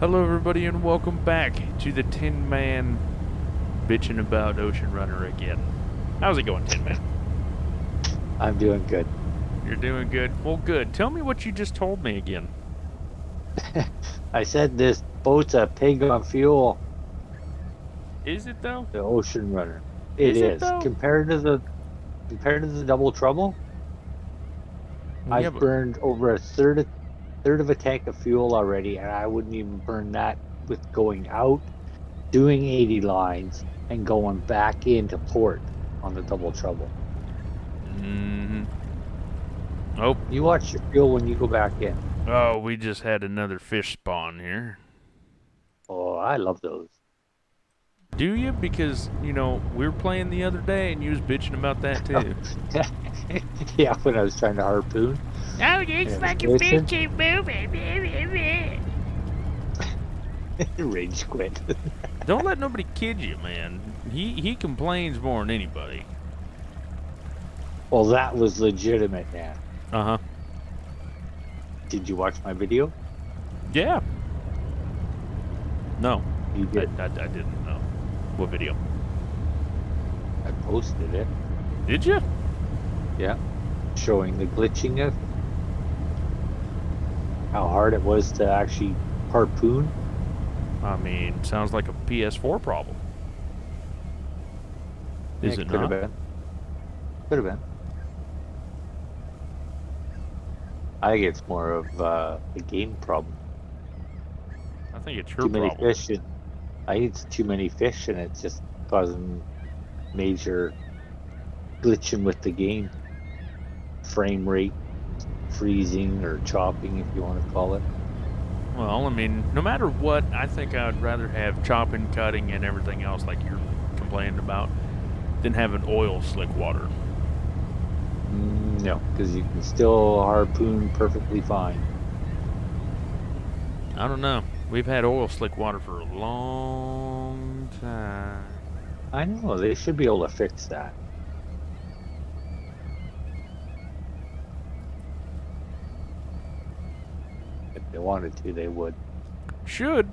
Hello, everybody, and welcome back to the Tin Man bitching about Ocean Runner again. How's it going, Tin Man? I'm doing good. You're doing good? Well, good. Tell me what you just told me again. I said this boat's a pig on fuel, Is it, though? the Ocean Runner. It Is it, is. though? Compared to the Double Trouble, Well, yeah, I've but... burned over a third of a tank of fuel already, and I wouldn't even burn that with going out, doing 80 lines, and going back into port on the Double Trouble. Mm-hmm. Oh. You watch your fuel when you go back in. Oh, we just had another fish spawn here. Oh, I love those. Do you? Because, we were playing the other day, and you was bitching about that, too. Yeah, when I was trying to harpoon Oh, these and it was fucking fish glitching, keep moving. rage quit. Don't let nobody kid you, man. He complains more than anybody. Well, that was legitimate, man. Uh-huh. Did you watch my video? Yeah. No, You did. I didn't know. What video? I posted it. Did you? Yeah. Showing the glitching of how hard it was to actually harpoon. I mean, sounds like a PS4 problem. Is it Could have not? been. Could have been. I think it's more of a game problem. I think it's your Too many problem. fish. I think it's too many fish, and it's just causing major glitching with the game. Frame rate freezing or chopping, if you want to call it. Well, I mean, no matter what, I think I'd rather have chopping, cutting, and everything else like you're complaining about than having oil slick water. No, because you can still harpoon perfectly fine. I don't know. We've had oil slick water for a long time. I know they should be able to fix that. If they wanted to, they would. Should,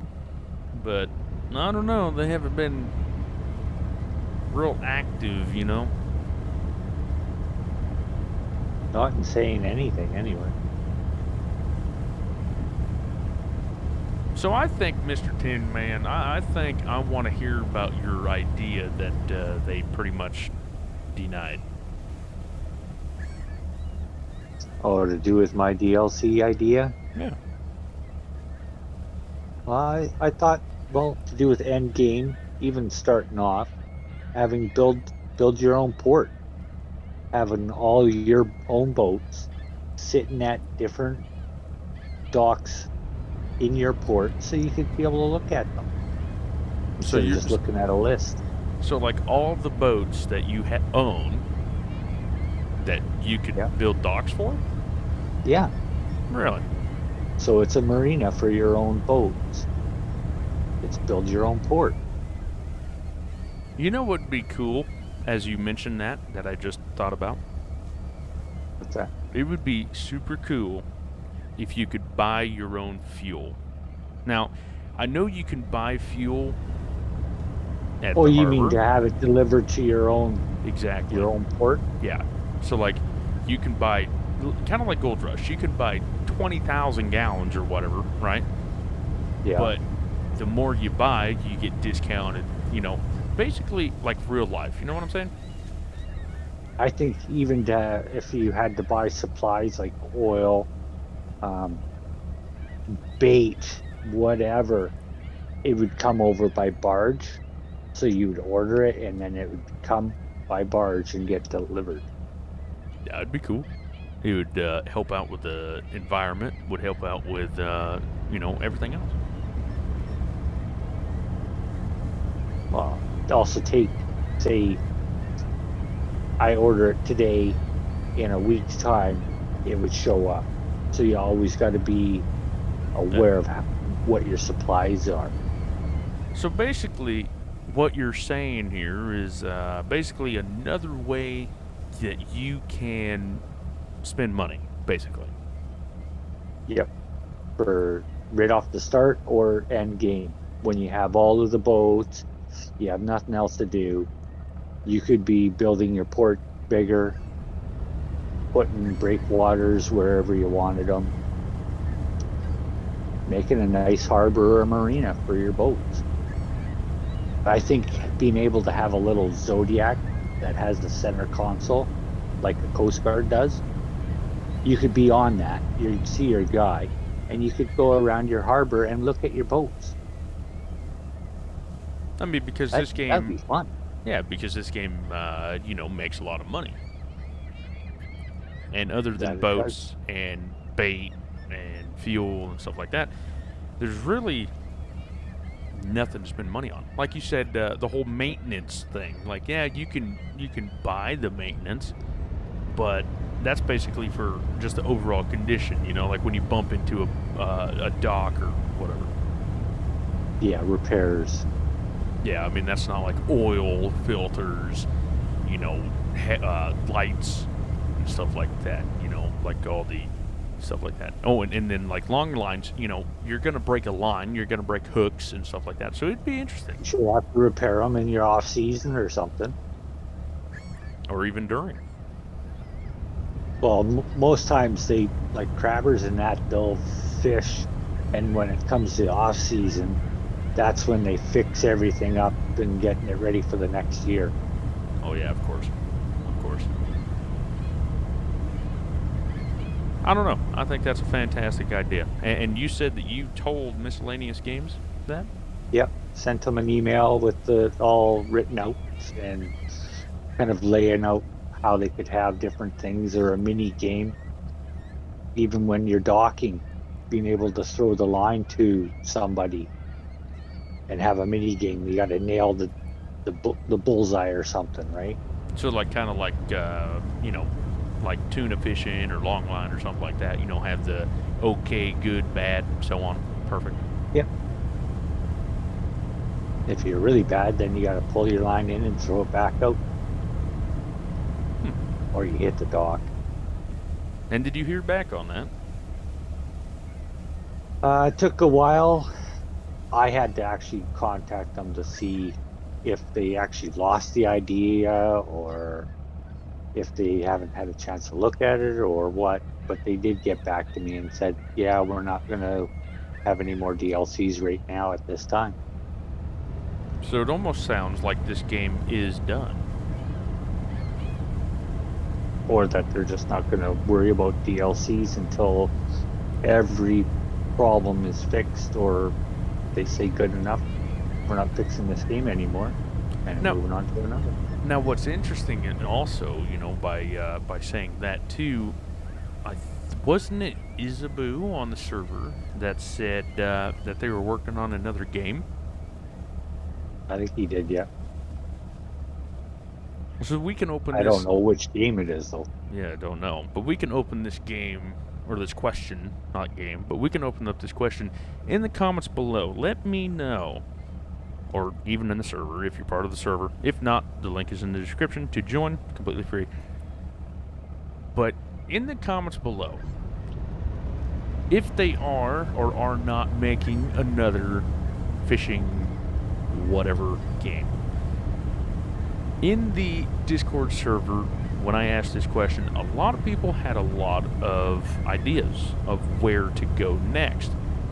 but I don't know. They haven't been real active. Not in saying anything anyway. So I think, Mr. Tin Man, I think I want to hear about your idea that they pretty much denied. Oh, to do with my DLC idea? Yeah. Well, I thought, well, to do with end game, even starting off, having build your own port, having all your own boats sitting at different docks in your port, so you could be able to look at them So instead of you're just looking at a list. so like all the boats that you own that you could Yeah, build docks for? yeah. Really? So it's a marina for your own boats. It's build your own port. You know what would be cool, as you mentioned that I just thought about? What's that? It would be super cool if you could buy your own fuel. Now, I know you can buy fuel at Oh, the you mean harbor. to have it delivered to Exactly. your own port? Yeah. So, like, you can buy, kind of like Gold Rush, you can buy 20,000 gallons or whatever, right? Yeah. But the more you buy, you get discounted, basically like real life. You know what I'm saying? I think even if you had to buy supplies like oil, um, bait, whatever, it would come over by barge. So you would order it and then it would come by barge and get delivered. That would be cool. It would help out with the environment, would help out with, everything else. Well, also say, I order it today, in a week's time, it would show up. So you always got to be Uh, aware of what your supplies are. so basically, what you're saying here is basically another way that you can spend money, basically. Yep. For right off the start or end game. When you have all of the boats, you have nothing else to do. You could be building your port bigger, putting breakwaters wherever you wanted them, making a nice harbor or marina for your boats. I think being able to have a little Zodiac that has the center console, like a Coast Guard does, you could be on that. You'd see your guy, and you could go around your harbor and look at your boats. I mean, because That this that'd game, be fun. yeah, because this game, makes a lot of money. And other than That it does. boats and bait and fuel and stuff like that, there's really nothing to spend money on. Like you said, the whole maintenance thing. Like, yeah, you can buy the maintenance, but that's basically for just the overall condition. Like when you bump into a dock or whatever. Yeah, repairs. Yeah, I mean that's not like oil filters, lights and stuff like that. Like all the stuff like that. Oh, and then like long lines, you're gonna break a line, you're gonna break hooks and stuff like that. So it'd be interesting, You should have to repair them in your off season or something. or even during. Well, most times they like crabbers and that they'll fish, and when it comes to off season, that's when they fix everything up and getting it ready for the next year. Oh yeah, of course, of course. I don't know. I think that's a fantastic idea. And you said that you told Miscellaneous Games that? Yep, sent them an email with the all written out and kind of laying out how they could have different things or a mini game, even when you're docking, being able to throw the line to somebody and have a mini game. You got to nail the bullseye or something, right? So like kind of like like tuna fishing or long line or something like that. Have the okay, good, bad, so on. Perfect. Yep. If you're really bad, then you got to pull your line in and throw it back out, or you hit the dock. And did you hear back on that? It took a while. I had to actually contact them to see if they actually lost the idea or if they haven't had a chance to look at it or what. But they did get back to me and said, yeah, we're not going to have any more DLCs right now at this time. So it almost sounds like this game is done. Or that they're just not going to worry about DLCs until every problem is fixed, or they say good enough, we're not fixing this game anymore, and Now, moving on to another. now what's interesting, and also, by saying that too, wasn't it Isabu on the server that said that they were working on another game? I think he did, yeah. So we can open I this. don't know which game it is though. Yeah, I don't know. But we can open this game, or this question, not game, but we can open up this question in the comments below. Let me know. Or even in the server if you're part of the server. If not, the link is in the description to join, completely free. But in the comments below, if they are or are not making another fishing whatever game. In the Discord server, when I asked this question, a lot of people had a lot of ideas of where to go next.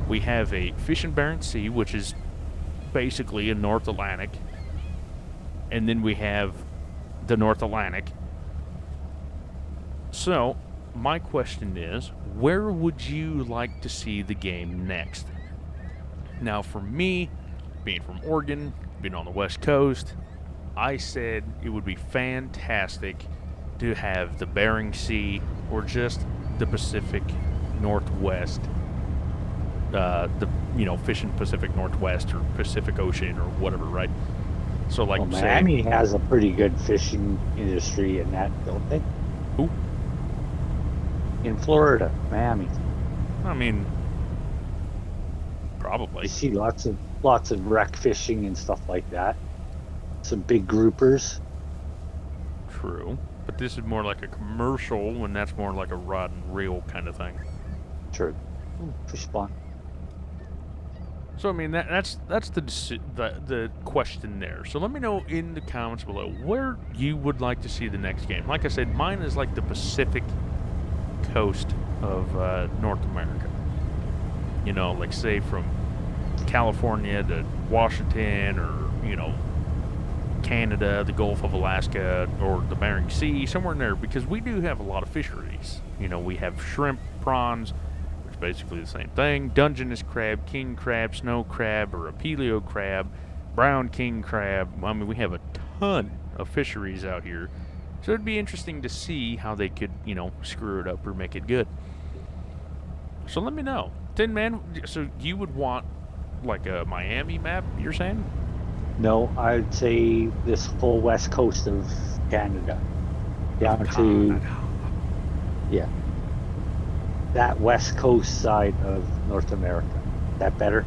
We have a Fish in Barents Sea, which is basically a North Atlantic, and then we have the North Atlantic. So, my question is, where would you like to see the game next? Now, for me, being from Oregon, being on the West Coast, I said it would be fantastic to have the Bering Sea or just the Pacific Northwest, fishing Pacific Northwest or Pacific Ocean or whatever, right? So, like, Well, say, Miami has a pretty good fishing industry in that, don't they? who? In Florida, Miami. I mean, You probably. see lots of wreck fishing and stuff like that. Some big groupers. True. But this is more like a commercial, and that's more like a rod and reel kind of thing. Sure. Fish spawn. So I mean that's the question there. So let me know in the comments below where you would like to see the next game. Like I said, mine is like the Pacific coast of North America. You know, like say from California to Washington, or Canada, the Gulf of Alaska, or the Bering Sea, somewhere in there, because we do have a lot of fisheries. We have shrimp, prawns, which is basically the same thing, Dungeness crab, king crab, snow crab, or a paleo crab, brown king crab. I mean, we have a ton of fisheries out here. So it'd be interesting to see how they could, screw it up or make it good. So let me know. Tin Man, so you would want like a Miami map, you're saying? No, I'd say this whole west coast of Canada, down to Canada. yeah, that west coast side of North America. That better?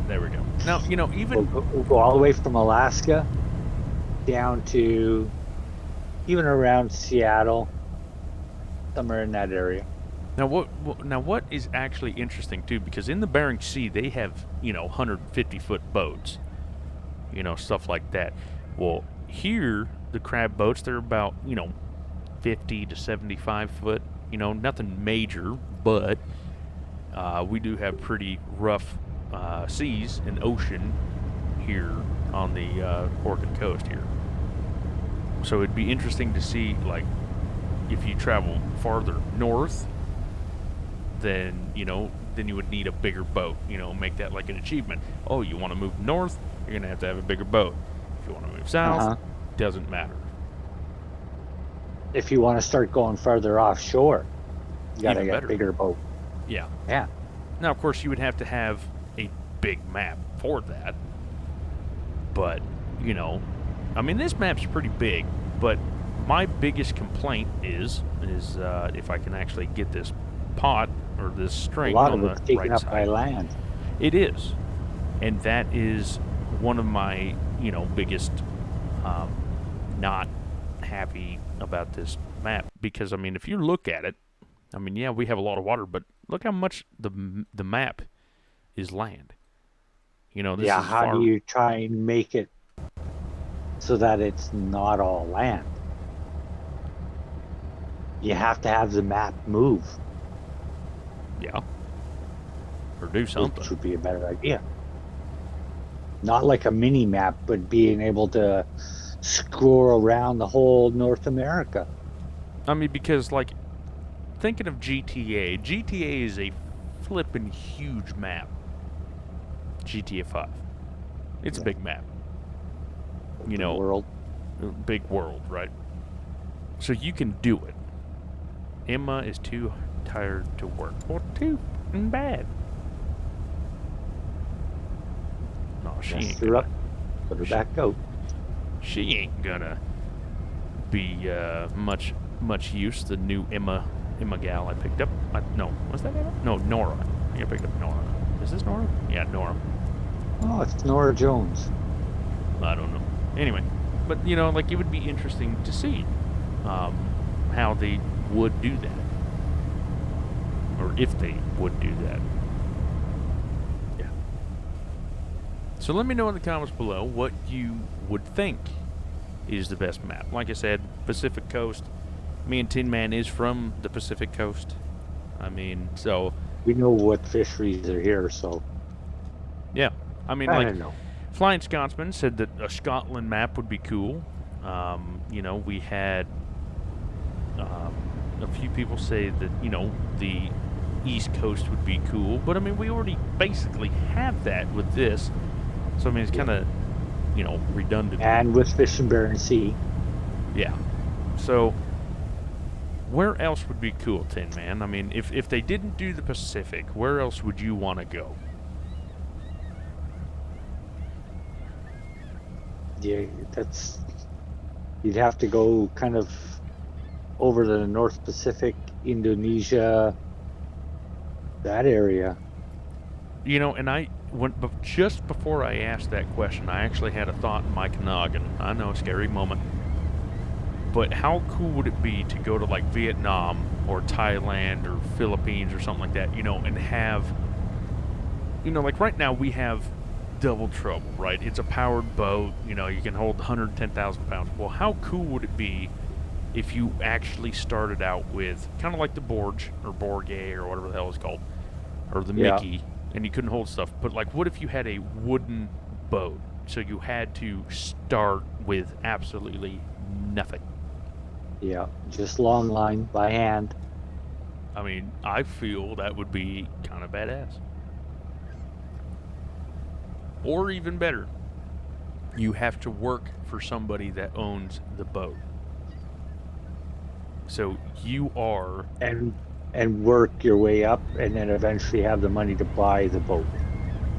There we go. Now, even We'll go all the way from Alaska down to even around Seattle, somewhere in that area. now what is actually interesting too, because in the Bering Sea they have 150-foot boats, stuff like that. Well, here the crab boats, they're about 50 to 75 foot. Nothing major, but we do have pretty rough seas and ocean here on the Oregon coast here. So it'd be interesting to see, like, if you travel farther north, then then you would need a bigger boat. Make that like an achievement. Oh, you want to move north? You're gonna have to have a bigger boat. If you want to move south, doesn't matter. If you want to start going further offshore, you gotta Even get better. a bigger boat. Yeah. Yeah. Now, of course, you would have to have a big map for that. But I mean, this map's pretty big. But my biggest complaint is if I can actually get this pot or this A string lot on of it's the taken right up by side. land. It is, and that is one of my biggest not happy about this map, because I mean, if you look at it, I mean, yeah, we have a lot of water, but look how much the map is land. This Yeah, is how far. do you try and make it so that it's not all land? You have to have the map move, Yeah, or do something. which would be a better idea. Not like a mini map, but being able to scroll around the whole North America. I mean, because like thinking of GTA, GTA is a flippin' huge map. GTA 5, it's a Yeah. big map. The world. Big world, right? So you can do it. Emma is too tired to work. Or too bad. No, she Messed ain't her gonna. up. Put her back out. She ain't gonna be much use. The new Emma gal I picked up. No, was that Emma? No, Nora. I think I picked up Nora. Is this Nora? Yeah, Nora. Oh, it's Nora Jones. I don't know. Anyway, but like, it would be interesting to see how they would do that, or if they would do that. Yeah. So let me know in the comments below what you would think is the best map. Like I said, Pacific Coast. Me and Tin Man is from the Pacific Coast. I mean, so We know what fisheries are here, so yeah. I mean, I like, don't know. Flying Scotsman said that a Scotland map would be cool. We had a few people say that the East Coast would be cool, but I mean, we already basically have that with this. So I mean, it's kind of redundant. And with Fish and Bering Sea. Yeah. So where else would be cool, Tin Man? I mean, if they didn't do the Pacific, where else would you want to go? Yeah, you'd have to go kind of over to the North Pacific, Indonesia, that area. And just before I asked that question, I actually had a thought in my noggin. I know, a scary moment. But how cool would it be to go to like Vietnam or Thailand or Philippines or something like that, and have like right now we have Double Trouble, right? It's a powered boat. You can hold 110,000 pounds. Well, how cool would it be if you actually started out with kind of like the Borge or Borgay or whatever the hell it's called, or the Yeah. Mickey, and you couldn't hold stuff. But like, what if you had a wooden boat? So you had to start with absolutely nothing. Yeah. Just long line by hand. I mean, I feel that would be kind of badass. Or even better, you have to work for somebody that owns the boat. So you are And work your way up, and then eventually have the money to buy the boat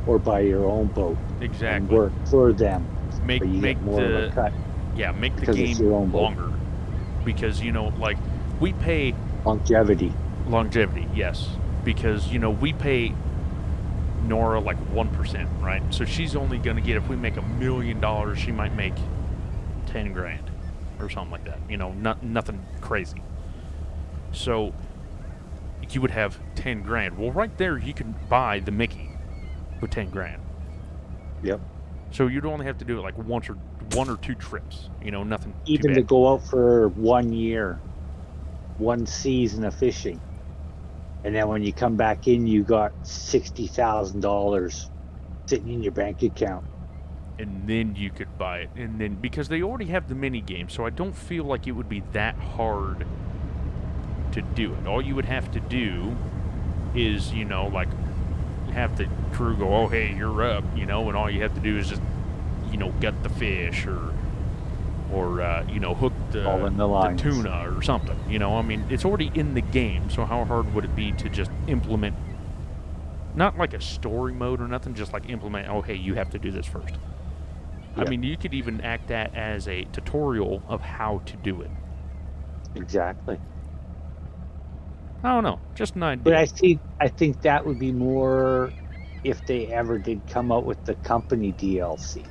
or buy your own boat and exactly work for them, make but you get make more of a the cut yeah make the because it's game your own boat. longer because like we pay Longevity. longevity, yes, because we pay Nora like 1%, right? So she's only going to get, if we make $1 million, she might make 10 grand or something like that. Nothing crazy. So you would have 10 grand. Well, right there, you can buy the Mickey with 10 grand. Yep. So you'd only have to do it like one or two trips. Nothing too Even bad. to go out for 1 year, one season of fishing, and then when you come back in, you got $60,000 sitting in your bank account. And then you could buy it. And then, because they already have the mini game, so I don't feel like it would be that hard to do it. All you would have to do is, like, have the crew go, oh, hey, you're up, and all you have to do is just, gut the fish or hook All in the the lines. tuna or something. I mean, it's already in the game, so how hard would it be to just implement, not like a story mode or nothing, just like implement, oh, hey, you have to do this first. Yep. I mean, you could even act that as a tutorial of how to do it. Exactly. I don't know, just an idea. But I think that would be more if they ever did come out with the company DLC,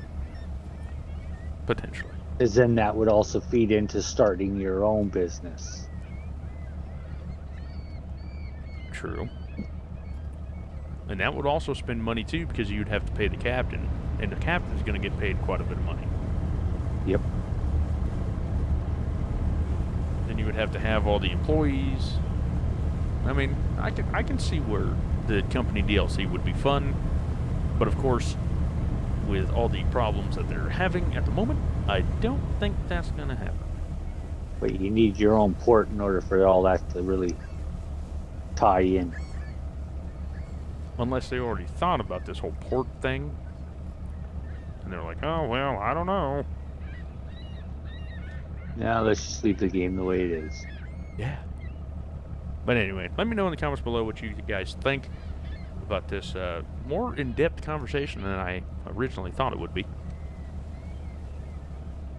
Potentially. because then that would also feed into starting your own business. True. And that would also spend money too, because you'd have to pay the captain, and the captain's going to get paid quite a bit of money. Yep. Then you would have to have all the employees. I mean, I can see where the company DLC would be fun, but of course, with all the problems that they're having at the moment, I don't think that's going to happen. But you need your own port in order for all that to really tie in. Unless they already thought about this whole port thing, and they're like, oh, well, I don't know. Now let's just leave the game the way it is. Yeah. But anyway, let me know in the comments below what you guys think about this more in-depth conversation than I originally thought it would be.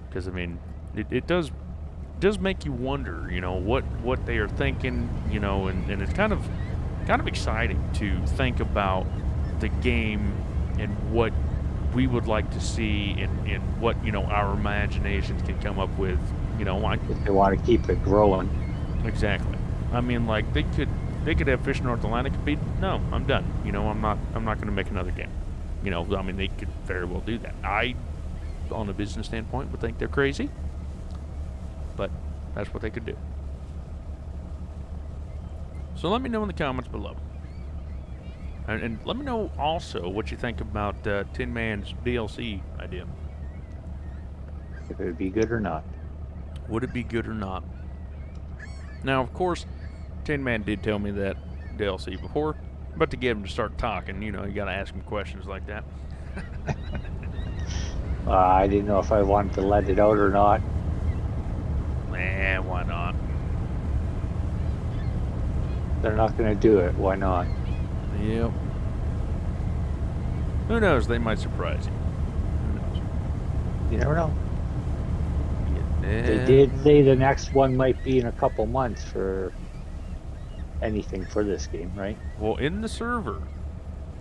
Because, I mean, it does make you wonder, what they are thinking, and it's kind of exciting to think about the game and what we would like to see and what, our imaginations can come up with, If they want to keep it growing. Exactly. I mean, like, they could have Fish North Atlantic be, no, I'm done. I'm not going to make another game. I mean, they could very well do that. I, on a business standpoint, would think they're crazy, but that's what they could do. So let me know in the comments below. And let me know also what you think about Tin Man's DLC idea. If it would be good or not. Would it be good or not? Now, of course, Tin Man did tell me that DLC before, but to get him to start talking, you got to ask him questions like that. I didn't know if I wanted to let it out or not. Why not? They're not going to do it. Why not? Yep. Who knows? They might surprise you. Who knows? You never know. Yeah. They did say the next one might be in a couple months for anything for this game, right? Well, in the server,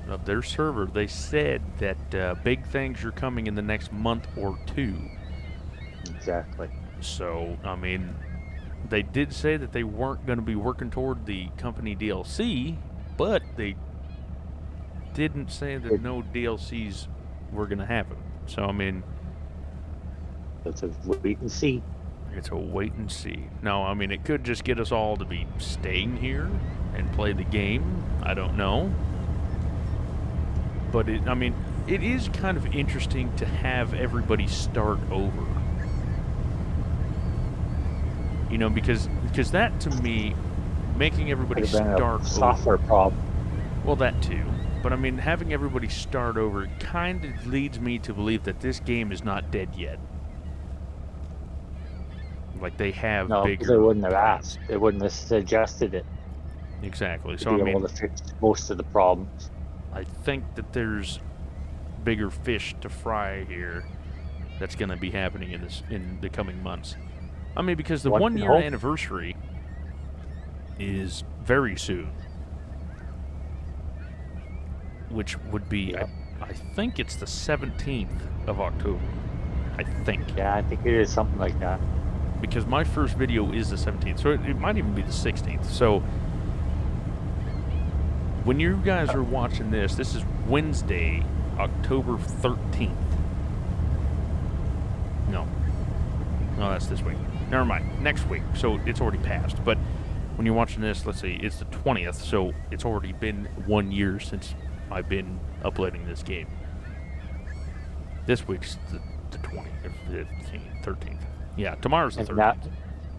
of their server, they said that big things are coming in the next month or two. Exactly. So, I mean, they did say that they weren't going to be working toward the company DLC, but they didn't say that no DLCs were going to happen. So, I mean, Let's wait and see. it's a wait and see. No, I mean, it could just get us all to be staying here and play the game. I don't know. But, I mean, it is kind of interesting to have everybody start over. You know, because that, to me, making everybody Could have been start a software over. problem. Well, that too. But I mean, having everybody start over kind of leads me to believe that this game is not dead yet. Like they have No, bigger. they wouldn't have plans. asked. They wouldn't have suggested it Exactly. to So I be able mean, to fix most of the problems. I think that there's bigger fish to fry here. That's going to be happening in the coming months. I mean, because the One can 1 year hope. anniversary is very soon, which would be Yep. I think it's the 17th of October. I think. Yeah, I think it is something like that. Because my first video is the 17th, so it might even be the 16th. So when you guys are watching this is Wednesday, October 13th. No, that's this week. Never mind, next week. So it's already passed. But when you're watching this, let's see, it's the 20th, so it's already been 1 year since I've been uploading this game. This week's the 20th, 15th, 13th. Yeah, tomorrow's the And 13th. that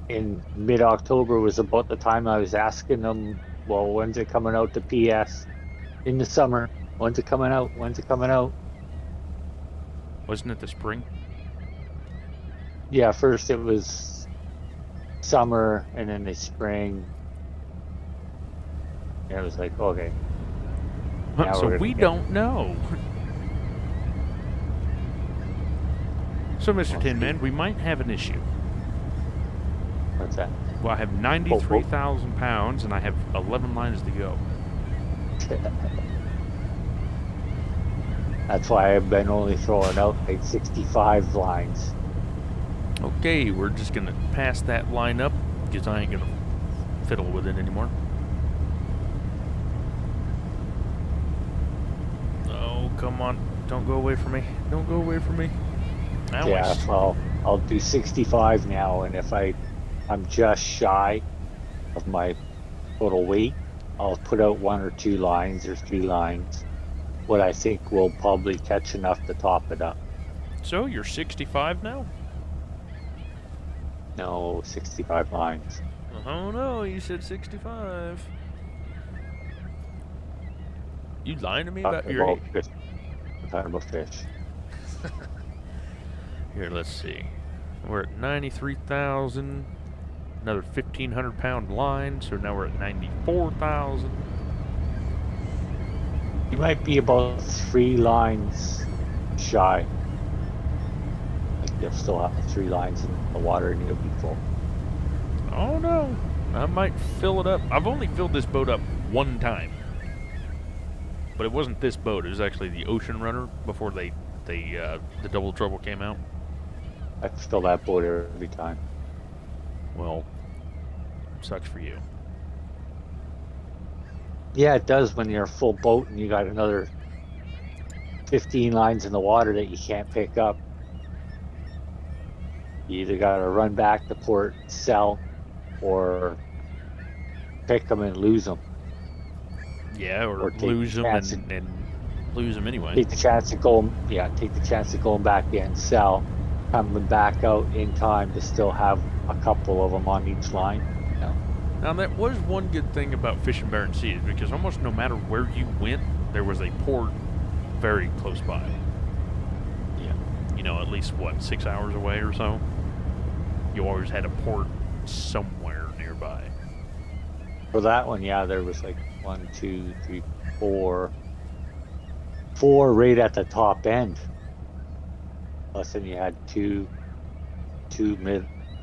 in mid-October was about the time I was asking them, well, when's it coming out to PS? In the summer. When's it coming out? When's it coming out? Wasn't it the spring? Yeah, first it was summer and then the spring. And it was like, okay. Now So we're we gonna don't know. So, Mr. Tin Man, we might have an issue. What's that? Well, I have 93,000 pounds and I have 11 lines to go. That's why I've been only throwing out like 65 lines. Okay, we're just going to pass that line up because I ain't going to fiddle with it anymore. Oh, come on. Don't go away from me. Don't go away from me. Now Yeah, well, I'll do 65 now, and if I'm just shy of my total weight, I'll put out 1 or 2 lines or 3 lines. What I think will probably catch enough to top it up. So, you're 65 now? No, 65 lines. Oh no, you said 65. You lying to me about your age? I'm talking about fish. Here, let's see. We're at 93,000. Another 1,500 pound line, so now we're at 94,000. You might be about 3 lines shy. Like you'll still have 3 lines in the water and you'll be full. Oh no, I might fill it up. I've only filled this boat up 1 time. But it wasn't this boat, it was actually the Ocean Runner before the Double Trouble came out. I fill that boat every time. Well, sucks for you. Yeah, it does when you're a full boat and you got another 15 lines in the water that you can't pick up. You either got to run back to port, sell, or pick them and lose them. Yeah, or take lose the them chance and lose them anyway. Take the chance of going, take the chance of going back in, sell, coming back out in time to still have a couple of them on each line. Now, that was one good thing about fishing Barren Seas, because almost no matter where you went, there was a port very close by. Yeah. You know, at least, 6 hours away or so? You always had a port somewhere nearby. For that one, yeah, there was like 1, 2, 3, 4. 4 right at the top end. Plus then you had two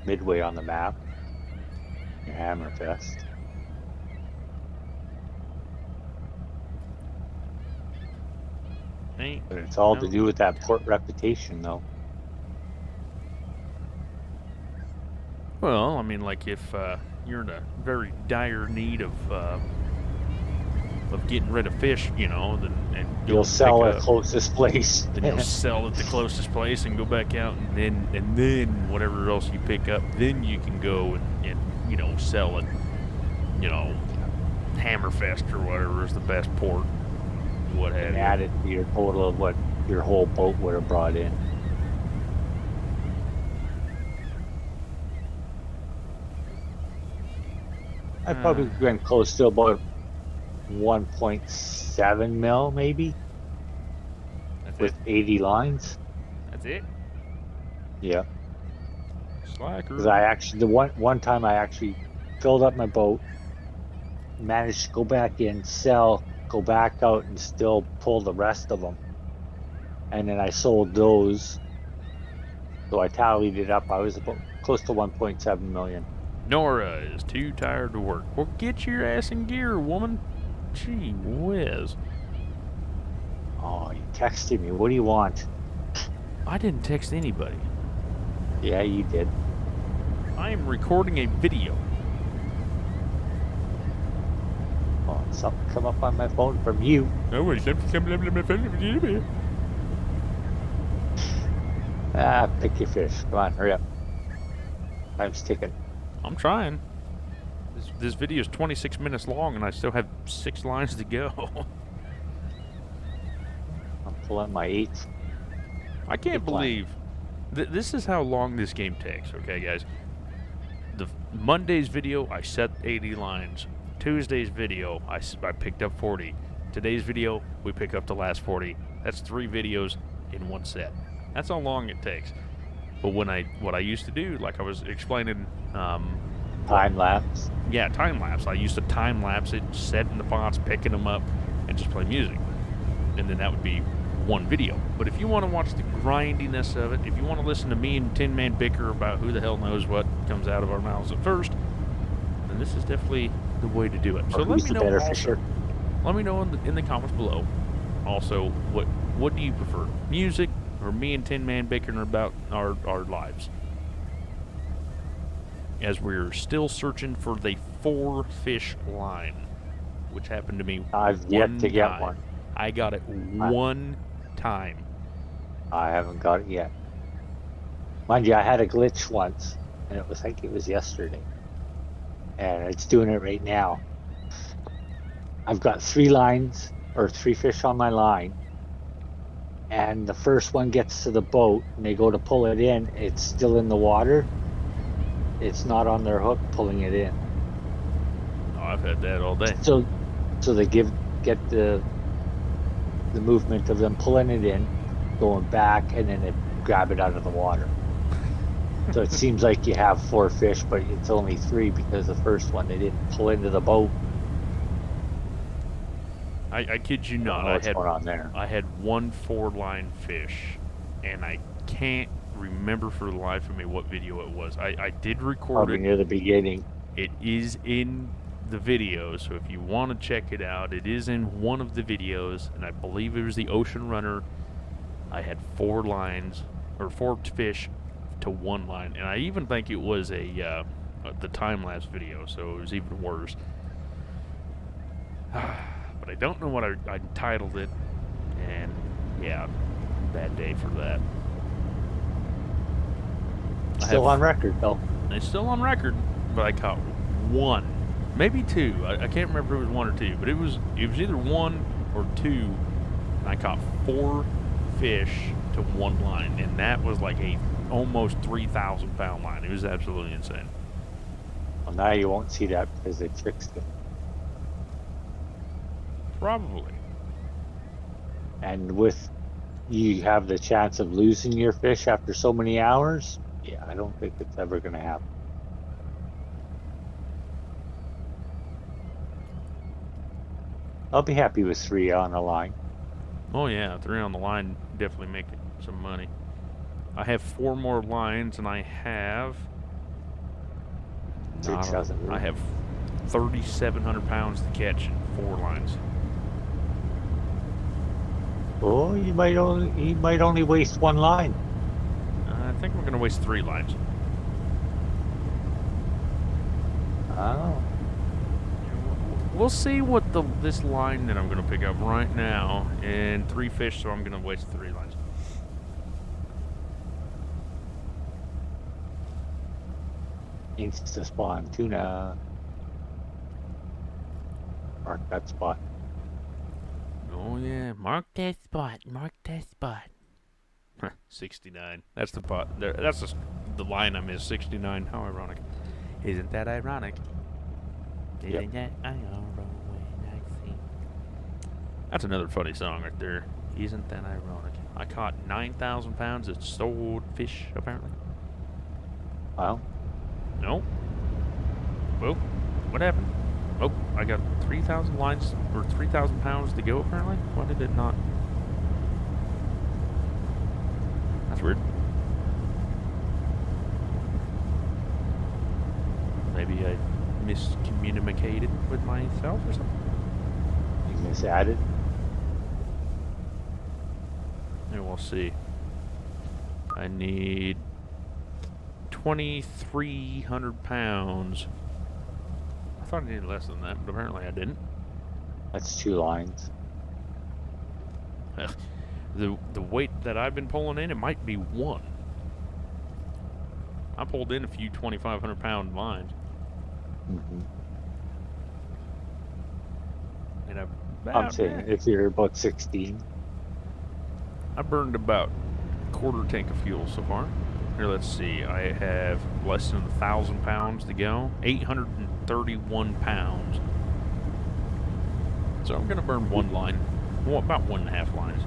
midway on the map. Your Hammerfest. But it's all to do with that port reputation, though. Well, I mean, like if you're in a very dire need of of getting rid of fish, you know, and go You'll and pick sell at up. closest place. Then you'll sell at the closest place and go back out, and then whatever else you pick up, then you can go and you know, sell it, you know, Hammerfest or whatever is the best port, what have And you. add it to your total of what your whole boat would have brought in. I probably went close to about 1.7 mil, maybe, That's it. with 80 lines. That's it. Yeah, because Slacker. I actually the one time I actually filled up my boat, managed to go back in, sell, go back out, and still pull the rest of them, and then I sold those. So I tallied it up. I was about close to 1.7 million. Nora is too tired to work. Well, get your ass in gear, woman. Gee whiz. Oh, you texted me. What do you want? I didn't text anybody. Yeah, you did. I am recording a video. Oh, something come up on my phone from you. Oh, wait, something coming up on my phone. Ah, pick your fish. Come on, hurry up. Time's ticking. I'm trying. This video is 26 minutes long, and I still have 6 lines to go. I'm pulling my 8. I can't Eighth line. believe this is how long this game takes. Okay, guys. The Monday's video, I set 80 lines. Tuesday's video, I picked up 40. Today's video, we pick up the last 40. That's 3 videos in one set. That's how long it takes. But what I used to do, like I was explaining, Time lapse. yeah, time lapse. I used to time lapse it, setting the pots, picking them up, and just play music. And then that would be one video. But if you want to watch the grindiness of it, if you want to listen to me and Tin Man bicker about who the hell knows what comes out of our mouths at first, then this is definitely the way to do it. So Or let who's me the know better also, fisher? let me know in the comments below. Also, what do you prefer, music or me and Tin Man bickering about our lives? As we're still searching for the 4-fish line, which happened to me I've one yet to get time. one. I got it one time. I haven't got it yet. Mind you, I had a glitch once, and I think it was yesterday. And it's doing it right now. I've got 3 lines, or 3 fish on my line, and the first one gets to the boat, and they go to pull it in, it's still in the water. It's not on their hook pulling it in. Oh, I've had that all day. So they get the movement of them pulling it in, going back, and then they grab it out of the water. So it seems like you have 4 fish, but it's only 3 because the first one they didn't pull into the boat. I kid you I don't not. know what's going on there. I had one 4-line fish, and I can't remember for the life of me what video it was. I did record Probably it. near the beginning. It is in the video, so if you want to check it out, it is in one of the videos, and I believe it was the Ocean Runner. I had 4 lines, or 4 fish to 1 line, and I even think it was the time-lapse video, so it was even worse. But I don't know what I entitled it, and yeah, bad day for that. Still on record, though. It's still on record, but I caught 1, maybe 2. I can't remember if it was 1 or 2, but it was either 1 or 2, and I caught 4 fish to 1 line, and that was like a almost 3,000 pound line. It was absolutely insane. Well, now you won't see that because they fixed it. Probably. And with you have the chance of losing your fish after so many hours, yeah, I don't think it's ever going to happen. I'll be happy with 3 on the line. Oh yeah, 3 on the line, definitely making some money. I have 4 more lines, and I have 6,000. I have 3,700 pounds to catch in 4 lines. Oh, you might only waste 1 line. I think we're going to waste 3 lines. Oh. we'll see what this line that I'm going to pick up right now. And 3 fish, so I'm going to waste 3 lines. Insta spawn tuna. Mark that spot. Oh yeah, mark that spot. Mark that spot. 69. That's the pot. There. That's the line I missed. 69. How ironic. Isn't that ironic? Isn't that ironic when I see? That's another funny song right there. Isn't that ironic? I caught 9,000 pounds of swordfish, apparently. Well, No. Well, what happened? Oh, I got 3,000 lines, or 3,000 pounds to go, apparently? Why did it not? That's weird. Maybe I miscommunicated with myself or something? you miss added. And we'll see. I need 2,300 pounds. I thought I needed less than that, but apparently I didn't. That's 2 lines. The weight that I've been pulling in, it might be 1. I pulled in a few 2,500 pound lines. Mm-hmm. And I'm saying if you're about 16. I burned about a quarter tank of fuel so far. Here, let's see. I have less than 1,000 pounds to go. 831 pounds. So I'm gonna burn 1 line. Well, about 1.5 lines.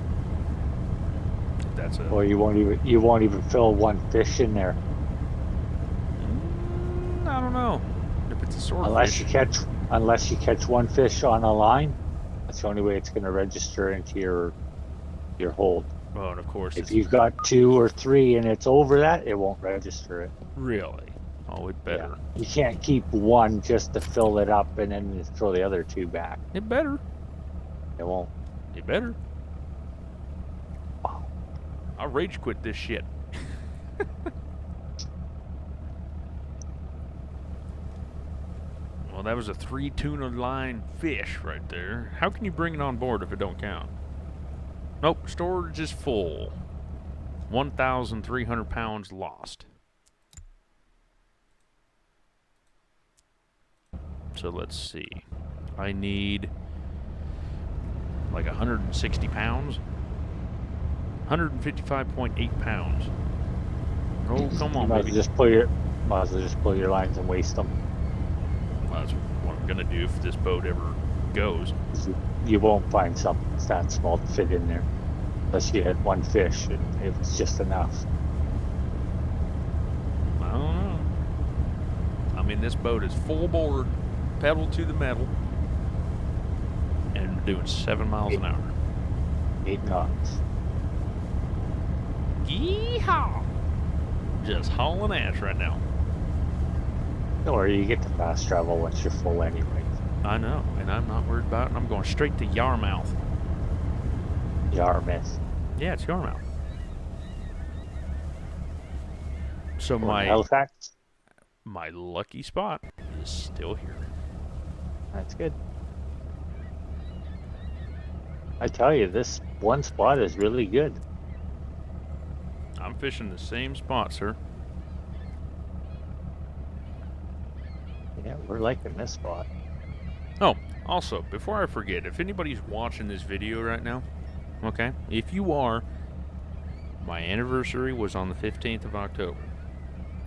That's it. Or you won't even fill 1 fish in there. I don't know. If it's a swordfish. Unless you catch 1 fish on a line, that's the only way it's going to register into your hold. Oh, and of course. If you've got 2 or 3 and it's over that, it won't register it. Really? Oh, it better. Yeah. You can't keep 1 just to fill it up and then throw the other 2 back. It better. It won't. It better. Wow. I'll rage quit this shit. Well, that was a 3 tuna line fish right there. How can you bring it on board if it don't count? Nope, storage is full. 1,300 pounds lost. So let's see. I need like 160 pounds. 155.8 pounds. Oh, come on, Might as baby. well just pull your lines and waste them. Well, that's what I'm gonna do if this boat ever goes. You won't find something that's that small to fit in there. Unless you had 1 fish and it was just enough. I don't know. I mean, this boat is full board, pedal to the metal, and doing 7 miles an hour. 8 knots. Yeehaw! Just hauling ass right now. Don't worry, you get to fast travel once you're full anyway. I know, and I'm not worried about it. I'm going straight to Yarmouth. Yarmouth. Yeah, it's Yarmouth. So Or Halifax. my lucky spot is still here. That's good. I tell you, this one spot is really good. I'm fishing the same spot, sir. Yeah, we're liking this spot. Oh, also, before I forget, if anybody's watching this video right now, okay, if you are, my anniversary was on the 15th of October.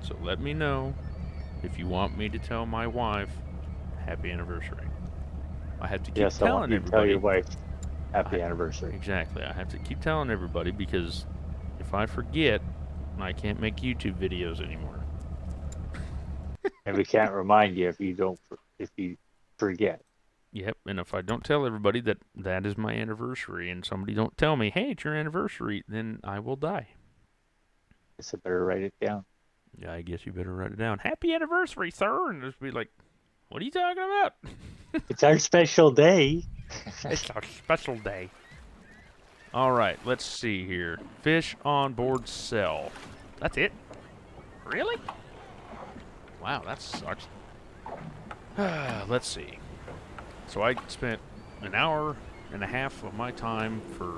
So let me know if you want me to tell my wife happy anniversary. I have to keep Yes, I want telling you to tell everybody. your wife happy anniversary. Exactly. I have to keep telling everybody because if I forget, I can't make YouTube videos anymore. And we can't remind you if you forget. Yep, and if I don't tell everybody that that is my anniversary and somebody don't tell me, hey, it's your anniversary, then I will die. Guess I better write it down. Yeah, I guess you better write it down. Happy anniversary, sir! And just be like, what are you talking about? It's our special day. It's our special day. All right, let's see here. Fish on board sell. That's it? Really? Wow, that sucks. Let's see. So I spent an hour and a half of my time for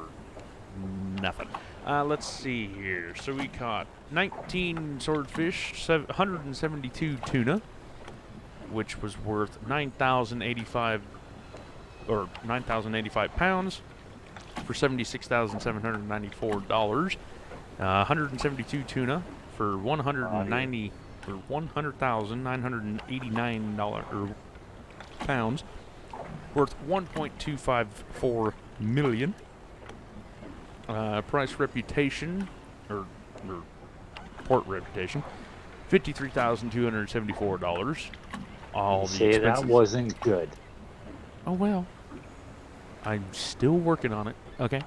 nothing. Let's see here. So we caught 19 swordfish, 172 tuna, which was worth 9,085 pounds for $76,794. 172 tuna for $100,989 pounds, worth 1.254 million. Price reputation or port reputation, $53,274. All the Say expenses. that wasn't good. Oh well, I'm still working on it. Okay.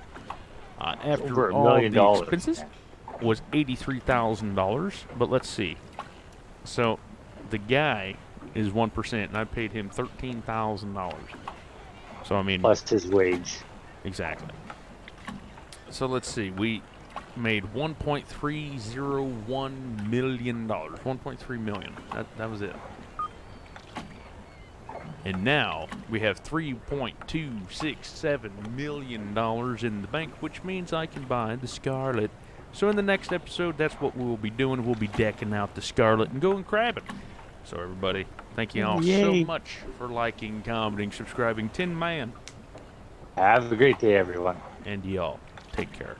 Over After $1 all million. the expenses was $83,000. But let's see. So the guy is 1%, and I paid him $13,000. So I mean, Plus his wage. exactly. So let's see. We made $1.301 million. $1.3 million. That was it. And now we have $3.267 million in the bank, which means I can buy the Scarlet. So in the next episode, that's what we'll be doing. We'll be decking out the Scarlet and going crabbing. So everybody, thank you all so Yay. much for liking, commenting, subscribing. Tin Man. Have a great day, everyone. And y'all, take care.